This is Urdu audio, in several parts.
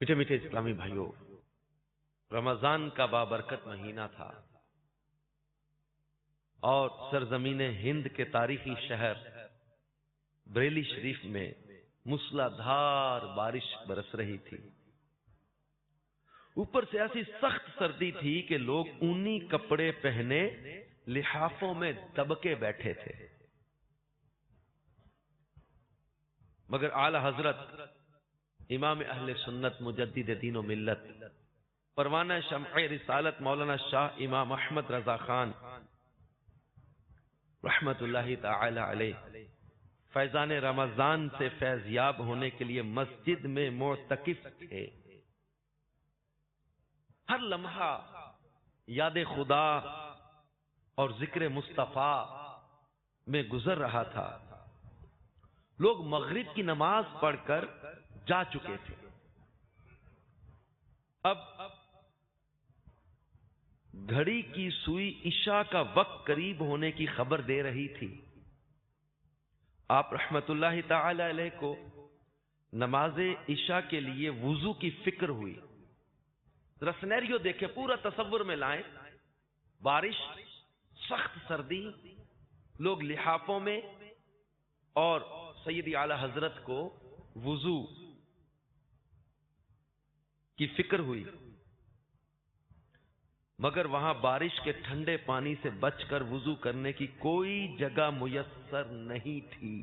میٹھے میٹھے اسلامی بھائیوں، رمضان کا بابرکت مہینہ تھا اور سرزمین ہند کے تاریخی شہر بریلی شریف میں موسلا دھار بارش برس رہی تھی۔ اوپر سے ایسی سخت سردی تھی کہ لوگ اونی کپڑے پہنے لحافوں میں دب کے بیٹھے تھے، مگر اعلی حضرت امام اہل سنت مجدد دین و ملت پروانہ شمع رسالت مولانا شاہ امام احمد رضا خان رحمت اللہ تعالی علیہ فیضان رمضان سے فیض یاب ہونے کے لیے مسجد میں معتکف تھے۔ ہر لمحہ یاد خدا اور ذکر مصطفیٰ میں گزر رہا تھا۔ لوگ مغرب کی نماز پڑھ کر جا چکے تھے۔ اب گھڑی کی سوئی عشاء کا وقت قریب ہونے کی خبر دے رہی تھی۔ آپ رحمت اللہ تعالی علیہ کو نماز عشاء کے لیے وضو کی فکر ہوئی۔ ذرا سینیریو دیکھیں، پورا تصور میں لائیں، بارش، سخت سردی، لوگ لحافوں میں، اور سیدی اعلی حضرت کو وضو کی فکر ہوئی، مگر وہاں بارش کے ٹھنڈے پانی سے بچ کر وضو کرنے کی کوئی جگہ میسر نہیں تھی۔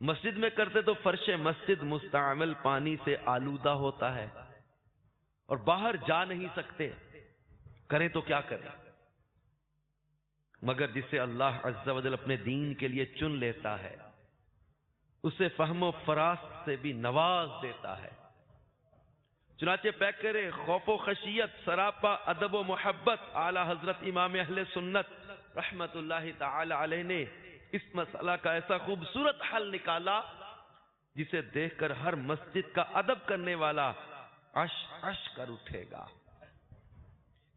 مسجد میں کرتے تو فرش مسجد مستعمل پانی سے آلودہ ہوتا ہے اور باہر جا نہیں سکتے، کریں تو کیا کریں؟ مگر جسے اللہ عز و جل اپنے دین کے لیے چن لیتا ہے، اسے فہم و فراست سے بھی نواز دیتا ہے۔ چنانچہ پیکرے خوف و خشیت سراپا ادب و محبت اعلی حضرت امام اہل سنت رحمت اللہ تعالی علیہ نے اس مسئلہ کا ایسا خوبصورت حل نکالا جسے دیکھ کر ہر مسجد کا ادب کرنے والا عش عش کر اٹھے گا،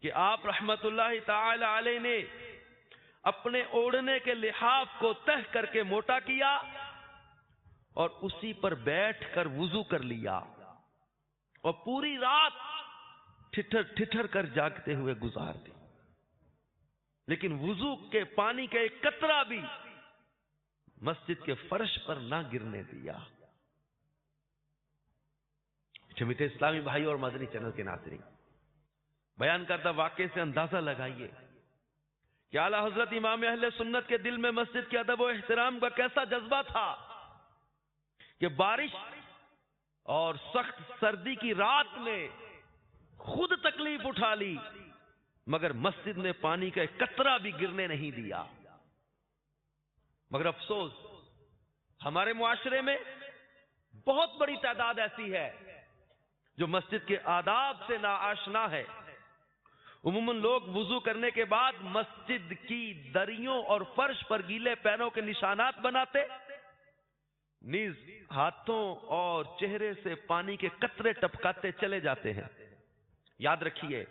کہ آپ رحمت اللہ تعالی علیہ نے اپنے اوڑھنے کے لحاف کو تہ کر کے موٹا کیا اور اسی پر بیٹھ کر وضو کر لیا، اور پوری رات ٹھٹھر ٹھٹھر کر جاگتے ہوئے گزار دی، لیکن وضو کے پانی کا ایک قطرہ بھی مسجد کے فرش پر نہ گرنے دیا۔ میٹھے اسلامی بھائی اور مدنی چینل کے ناظرین، بیان کردہ واقعے سے اندازہ لگائیے کہ اعلی حضرت امام اہل سنت کے دل میں مسجد کے ادب و احترام کا کیسا جذبہ تھا کہ بارش اور سخت سردی کی رات میں خود تکلیف اٹھا لی، مگر مسجد میں پانی کا ایک قطرہ بھی گرنے نہیں دیا۔ مگر افسوس، ہمارے معاشرے میں بہت بڑی تعداد ایسی ہے جو مسجد کے آداب سے ناآشنا ہے۔ عموماً لوگ وضو کرنے کے بعد مسجد کی دریوں اور فرش پر گیلے پیروں کے نشانات بناتے، نیز ہاتھوں اور چہرے سے پانی کے قطرے ٹپکاتے چلے جاتے ہیں۔ یاد رکھیے،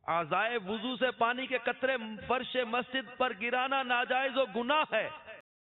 اعضائے وضو سے پانی کے قطرے فرش مسجد پر گرانا ناجائز و گناہ ہے۔